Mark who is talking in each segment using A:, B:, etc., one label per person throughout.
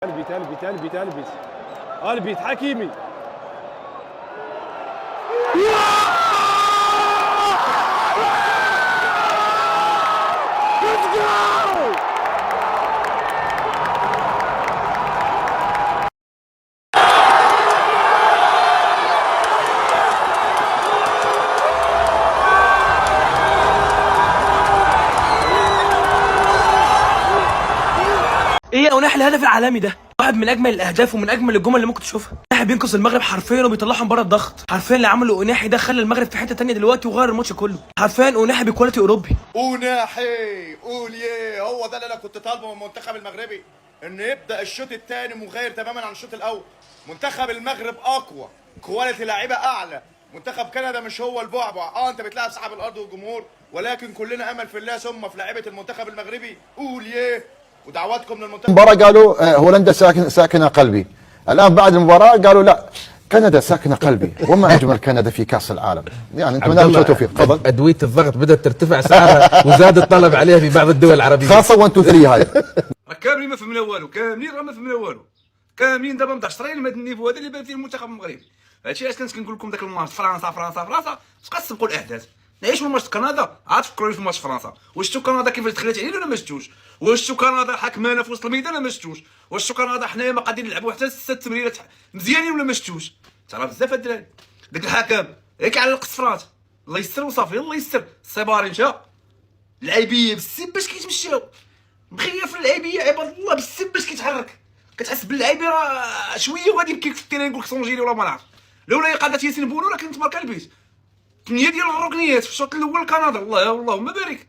A: البيت حكيمي. Let's go!
B: ايه يا وناح الهدف العالمي ده واحد من اجمل الاهداف ومن اجمل الجمل اللي ممكن تشوفها. وناحي بينقذ المغرب حرفيا وبيطلعهم بره الضغط. حرفيا اللي عمله وناحي ده خلى المغرب في حته ثانيه دلوقتي وغير الماتش كله. حرفيا وناحي بكواليتي اوروبي.
C: وناحي قول ياه، هو ده اللي انا كنت طالبه من المنتخب المغربي، انه يبدا الشوط الثاني مغاير تماما عن الشوط الاول. منتخب المغرب اقوى، كواليتي لعيبه اعلى. منتخب كندا مش هو البعبع، انت بتلعب صاحب الارض والجمهور، ولكن كلنا امل في الله ثم في لعيبه المنتخب المغربي. قول ياه، ودعواتكم للمنتخب.
D: المباراة قالوا هولندا ساكنة قلبي، الآن بعد المباراة قالوا لا كندا ساكنة قلبي. وما أجمل كندا في كأس العالم. يعني أنتم نفس توفيق. تفضل.
E: أدوية الضغط بدأت ترتفع سعرها وزاد الطلب عليها في بعض الدول العربية،
D: خاصة 1 2 3 هاي.
F: كاملين ما فهمنا والو، كاملين راه ما فهمنا والو، كاملين دابا متعشرين من هذا النيفو هذا اللي بان فيه المنتخب المغربي. هادشي علاش كنت كنقول لكم داك الماتش فرنسا بقى تسبقوا الاحداث. نعيشوا ماتش كندا، عاد فكروا في ماتش فرنسا. واش شفتوا كندا كيفاش دخلت علينا ولا ما شفتوش؟ واش شفتوا كندا حكمانا في وسط الميدان ولا ما شفتوش؟ واش شفتوا كندا حنايا ما قادرين نلعبوا حتى 6 تمريرات مزيانين ولا ما شفتوش؟ ترى بزاف الدراري داك الحكم ياك على القصفرات، الله يستر وصافي، الله يستر. السيباري مشى، اللعيبيه بالسب باش كيتمشاو، مخيف اللعيبيه عباد الله بالسب باش كيتحرك، كتحس باللعيبه راه شويه وغادي يبكي في التيران يقول لك سونجيري ولا ما نعرف. لولا قادت ياسين بونو راه كنت ماركا البيت. 8 ديال الركنيات في الشوط الاول كندا، الله اللهم بارك.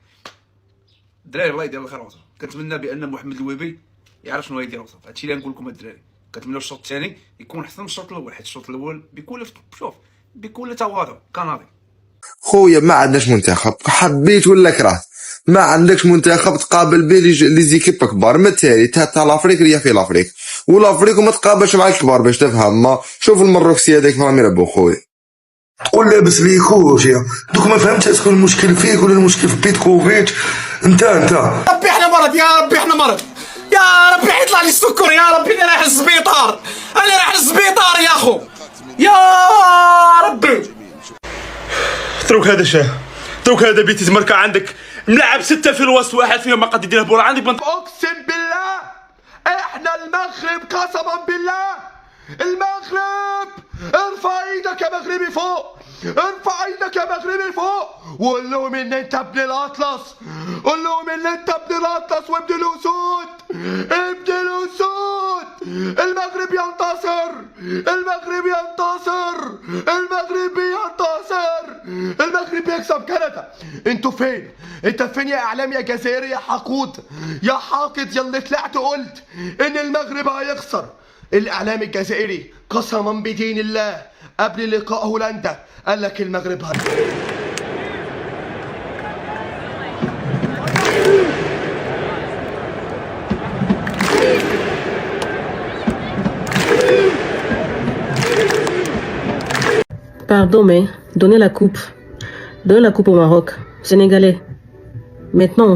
F: الدراري الله يدير الخير وصافي. كنتمنى بان محمد الوهبي يعرف شنو غيدير وصافي. هادشي اللي نقول لكم الدراري، كنتمنى الشوط الثاني يكون احسن من الشوط الاول، حيت الشوط الاول بكل تواضع كندي.
G: خويا ما عندناش منتخب، حبيت ولا كرهت ما عندكش منتخب تقابل به لي زيكيب كبار. مثالي تا لافريك اللي في لافريك، ولافريك وما تقابلش مع الكبار باش تفهم. ما شوف المروكسي هذاك راهم يلعبوا خويا، تقول لابس لي كوشيا دوك ما فهمتش اسكو المشكل فيك ولا المشكل في بيتكوفيتش. انت
B: ربي احنا مرض، يا ربي احنا مرض، يا ربي حيطلع لي السكر، يا ربي انا رايح للسبيطار، انا رايح للسبيطار يا اخو، يا ربي.
A: تروك هذا بيتي تمركا عندك ملعب 6 في الوسط، واحد فيهم ما قد يدير البوله عندك.
C: اقسم بالله احنا المغرب، قسما بالله المغرب. ارفع ايدك يا مغربي فوق، ارفع ايدك يا مغربي فوق، وقول لهم ان انت ابن الاطلس، قول لهم ان انت ابن الاطلس وابن الاسود، ابن الاسود. المغرب ينتصر، المغرب ينتصر، المغرب ينتصر، المغرب يكسب كندا. انتوا فين؟ انت فين يا اعلام يا جزائري يا حقود يا حاقد يلي طلعت قلت ان المغرب هيخسر؟ الاعلام الجزائري قسما بدين الله قبل لقاء هولندا قال لك المغرب
H: Pardon, mais donnez la coupe. Donnez la coupe au Maroc. Sénégalais. Maintenant,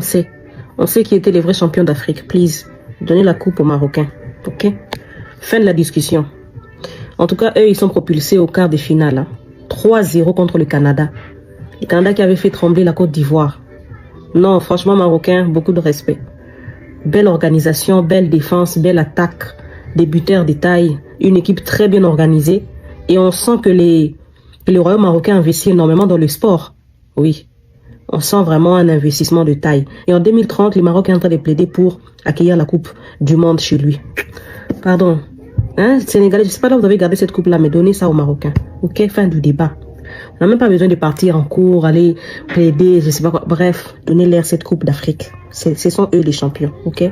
H: on sait qui étaient les vrais champions d'Afrique. Please, donnez la coupe aux Marocains. Ok? Fin de la discussion. En tout cas, eux, ils sont propulsés au quart des finales. Hein. 3-0 contre le Canada. Le Canada qui avait fait trembler la Côte d'Ivoire. Non, franchement, Marocains, beaucoup de respect. Belle organisation, belle défense, belle attaque. Des buteurs de taille. Une équipe très bien organisée. Et on sent que le Royaume marocain investit énormément dans le sport. Oui. On sent vraiment un investissement de taille. Et en 2030, le Maroc est en train de plaider pour accueillir la Coupe du Monde chez lui. Pardon. Hein, Sénégalais, je sais pas là où vous avez gardé cette coupe-là, mais donnez ça aux Marocains. Ok, fin du débat. On n'a même pas besoin de partir en cours, aller plaider, je sais pas quoi. Bref, donnez-leur cette Coupe d'Afrique. Ce sont eux les champions, ok?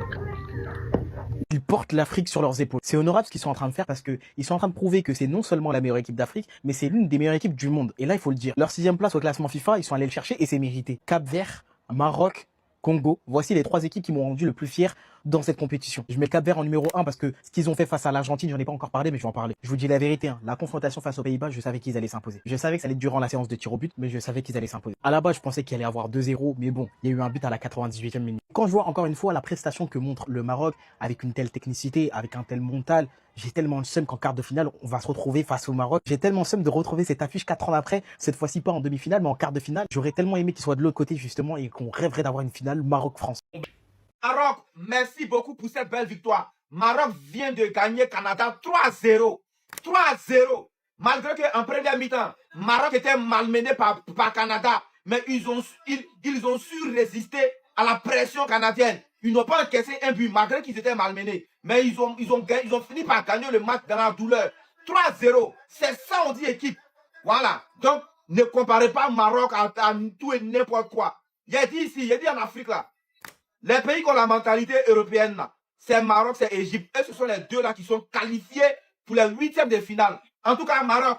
I: Ils portent l'Afrique sur leurs épaules. C'est honorable ce qu'ils sont en train de faire parce qu'ils sont en train de prouver que c'est non seulement la meilleure équipe d'Afrique, mais c'est l'une des meilleures équipes du monde. Et là, il faut le dire. Leur 6e place au classement FIFA, ils sont allés le chercher et c'est mérité. Cap-Vert, Maroc, Congo. Voici les 3 équipes qui m'ont rendu le plus fier dans cette compétition. Je mets le Cap Vert en numéro 1 parce que ce qu'ils ont fait face à l'Argentine, j'en ai pas encore parlé, mais je vais en parler. Je vous dis la vérité, hein, la confrontation face aux Pays-Bas, je savais qu'ils allaient s'imposer. Je savais que ça allait être durant la séance de tir au but, mais je savais qu'ils allaient s'imposer. À la base, je pensais qu'il allait avoir 2-0, mais bon, il y a eu un but à la 98e minute. Quand je vois encore une fois la prestation que montre le Maroc avec une telle technicité, avec un tel mental, j'ai tellement le seum qu'en quart de finale, on va se retrouver face au Maroc. J'ai tellement le seum de retrouver cette affiche 4 ans après, cette fois-ci pas en demi-finale, mais en quart de finale. J'aurais tellement aimé qu'il soit de l'autre côté, justement, et qu'on rêverait d'avoir une finale Maroc-France.
C: Maroc, merci beaucoup pour cette belle victoire. Maroc vient de gagner Canada 3-0. 3-0. Malgré qu'en première mi-temps, Maroc était malmené par Canada, mais ils ont su résister à la pression canadienne. Ils n'ont pas encaissé un but malgré qu'ils étaient malmenés. Mais ils ont fini par gagner le match dans la douleur. 3-0. C'est ça on dit équipe. Voilà. Donc, ne comparez pas Maroc à tout et n'importe quoi. Il a dit ici, il a dit en Afrique là. Les pays qui ont la mentalité européenne là, c'est Maroc, c'est Égypte. Et ce sont les deux là qui sont qualifiés pour les 8e de finale. En tout cas, Maroc,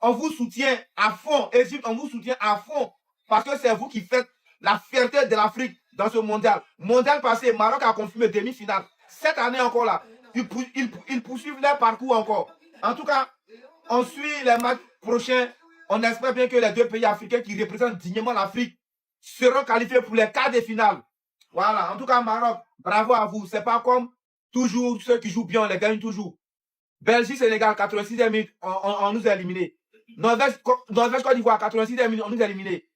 C: on vous soutient à fond. Égypte, on vous soutient à fond. Parce que c'est vous qui faites la fierté de l'Afrique dans ce mondial. Mondial passé, Maroc a confirmé demi-finale. Cette année encore là, ils poursuivent leur parcours encore. En tout cas, on suit les matchs prochains. On espère bien que les 2 pays africains qui représentent dignement l'Afrique seront qualifiés pour les quarts de finale. Voilà, en tout cas, Maroc, bravo à vous. C'est pas comme toujours ceux qui jouent bien, on les gagne toujours. Belgique, Sénégal, 86e minute, on nous a éliminés. Norvège, Côte d'Ivoire, 86e minute, on nous a éliminés.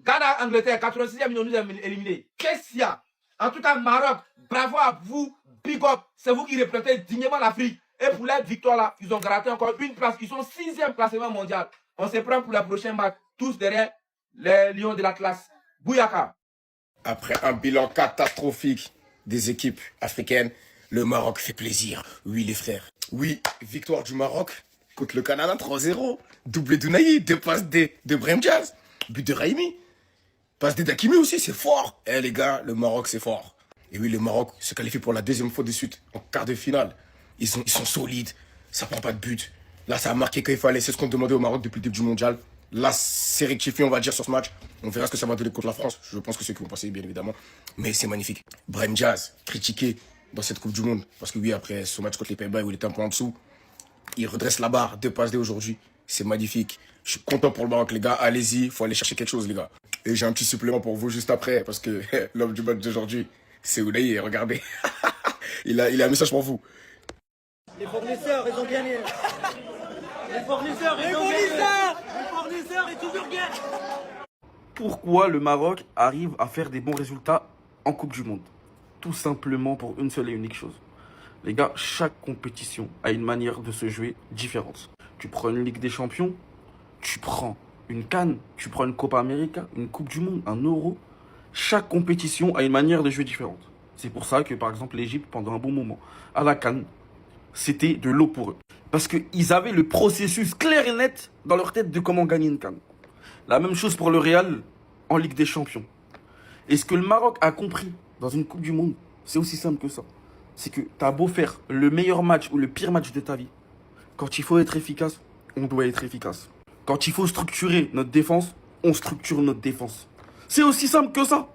C: Ghana, Angleterre, 86e minute, on nous a éliminés. Qu'est-ce qu'il y a? En tout cas, Maroc, bravo à vous, big up. C'est vous qui représentez dignement l'Afrique. Et pour la victoire là, ils ont gratté encore une place. Ils sont 6e classement mondial. On se prend pour la prochaine match, tous derrière les lions de la classe. Bouyaka.
J: Après un bilan catastrophique des équipes africaines, le Maroc fait plaisir. Oui, les frères. Oui, victoire du Maroc contre le Canada 3-0. Doublé d'Ounahi, 2 passes de Brahim Diaz, but de Raimi. Passe de Dakimi aussi, c'est fort. Eh les gars, le Maroc c'est fort. Et oui, le Maroc se qualifie pour la 2e fois de suite en quart de finale. Ils sont solides, ça prend pas de but. Là, ça a marqué qu'il fallait, c'est ce qu'on demandait au Maroc depuis le début du mondial. Là, c'est rectifié, on va dire, sur ce match. On verra ce que ça va donner contre la France. Je pense que ceux qui vont passer, bien évidemment. Mais c'est magnifique. Brahim Diaz, critiqué dans cette Coupe du Monde. Parce que oui, après ce match contre les Pays-Bas où il était un peu en dessous, il redresse la barre, 2 passes D aujourd'hui. C'est magnifique. Je suis content pour le Maroc, les gars. Allez-y, faut aller chercher quelque chose, les gars. Et j'ai un petit supplément pour vous juste après. Parce que l'homme du match d'aujourd'hui, c'est Ounahi. Regardez. il a un message pour vous.
B: Les fournisseurs, ils ont gagné. Les fournisseurs, ils ont gagné. Les fournisseurs, ils toujours gagnent.
A: Pourquoi le Maroc arrive à faire des bons résultats en Coupe du Monde? Tout simplement pour une seule et unique chose. Les gars, chaque compétition a une manière de se jouer différente. Tu prends une Ligue des Champions, tu prends une CAN, tu prends une Copa América, une Coupe du Monde, un Euro. Chaque compétition a une manière de jouer différente. C'est pour ça que, par exemple, l'Égypte, pendant un bon moment, à la CAN, c'était de l'eau pour eux. Parce qu'ils avaient le processus clair et net dans leur tête de comment gagner une CAN. La même chose pour le Real en Ligue des Champions. Et ce que le Maroc a compris dans une Coupe du Monde, c'est aussi simple que ça. C'est que tu as beau faire le meilleur match ou le pire match de ta vie. Quand il faut être efficace, on doit être efficace. Quand il faut structurer notre défense, on structure notre défense. C'est aussi simple que ça.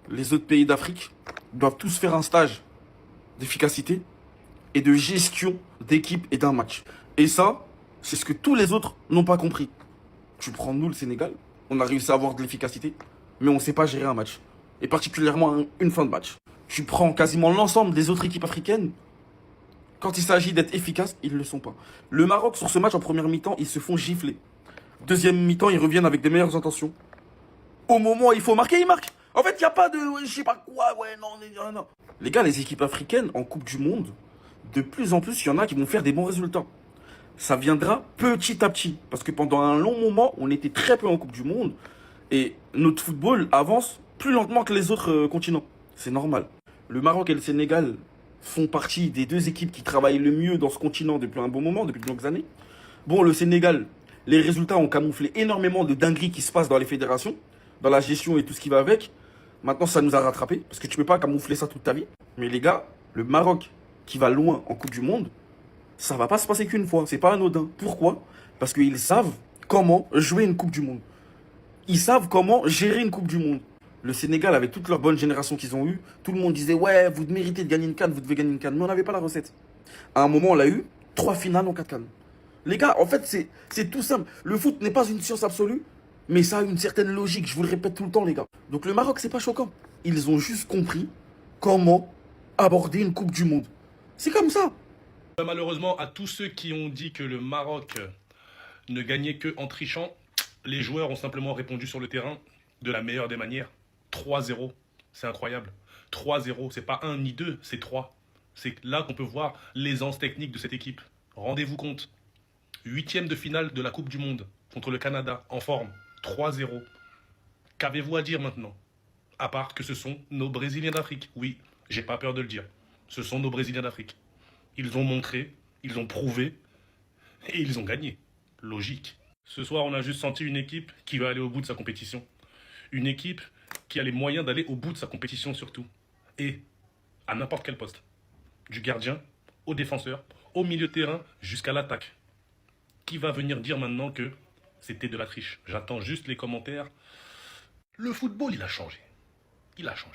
A: Les autres pays d'Afrique doivent tous faire un stage d'efficacité et de gestion d'équipe et d'un match. Et ça, c'est ce que tous les autres n'ont pas compris. Tu prends nous, le Sénégal, on a réussi à avoir de l'efficacité, mais on ne sait pas gérer un match. Et particulièrement une fin de match. Tu prends quasiment l'ensemble des autres équipes africaines, quand il s'agit d'être efficaces, ils ne le sont pas. Le Maroc, sur ce match en première mi-temps, ils se font gifler. Deuxième mi-temps, ils reviennent avec des meilleures intentions. Au moment où il faut marquer, ils marquent. En fait, il n'y a pas de je sais pas quoi, ouais, non. Les gars, les équipes africaines en Coupe du Monde, de plus en plus, il y en a qui vont faire des bons résultats. Ça viendra petit à petit. Parce que pendant un long moment, on était très peu en Coupe du Monde. Et notre football avance plus lentement que les autres continents. C'est normal. Le Maroc et le Sénégal font partie des 2 équipes qui travaillent le mieux dans ce continent depuis un bon moment, depuis de longues années. Bon, le Sénégal, les résultats ont camouflé énormément de dingueries qui se passent dans les fédérations, dans la gestion et tout ce qui va avec. Maintenant, ça nous a rattrapés, parce que tu peux pas camoufler ça toute ta vie. Mais les gars, le Maroc qui va loin en Coupe du Monde, ça va pas se passer qu'une fois, c'est pas anodin. Pourquoi? Parce qu'ils savent comment jouer une Coupe du Monde. Ils savent comment gérer une Coupe du Monde. Le Sénégal, avec toute leur bonne génération qu'ils ont eue, tout le monde disait ouais, vous méritez de gagner une CAN, vous devez gagner une CAN. Mais on n'avait pas la recette. À un moment, on l'a eu, 3 finales en 4 CAN. Les gars, en fait, c'est tout simple. Le foot n'est pas une science absolue, mais ça a une certaine logique. Je vous le répète tout le temps, les gars. Donc le Maroc, c'est pas choquant. Ils ont juste compris comment aborder une Coupe du Monde. C'est comme ça.
K: Malheureusement, à tous ceux qui ont dit que le Maroc ne gagnait que en trichant, les joueurs ont simplement répondu sur le terrain de la meilleure des manières. 3-0, c'est incroyable. 3-0, c'est pas 1 ni 2, c'est 3. C'est là qu'on peut voir l'aisance technique de cette équipe. Rendez-vous compte. 8e de finale de la Coupe du Monde contre le Canada, en forme. 3-0. Qu'avez-vous à dire maintenant? À part que ce sont nos Brésiliens d'Afrique. Oui, j'ai pas peur de le dire. Ce sont nos Brésiliens d'Afrique. Ils ont montré, ils ont prouvé, et ils ont gagné. Logique. Ce soir, on a juste senti une équipe qui va aller au bout de sa compétition. Une équipe qui a les moyens d'aller au bout de sa compétition surtout. Et à n'importe quel poste. Du gardien, au défenseur, au milieu de terrain, jusqu'à l'attaque. Qui va venir dire maintenant que c'était de la triche? J'attends juste les commentaires. Le football, il a changé. Il a changé.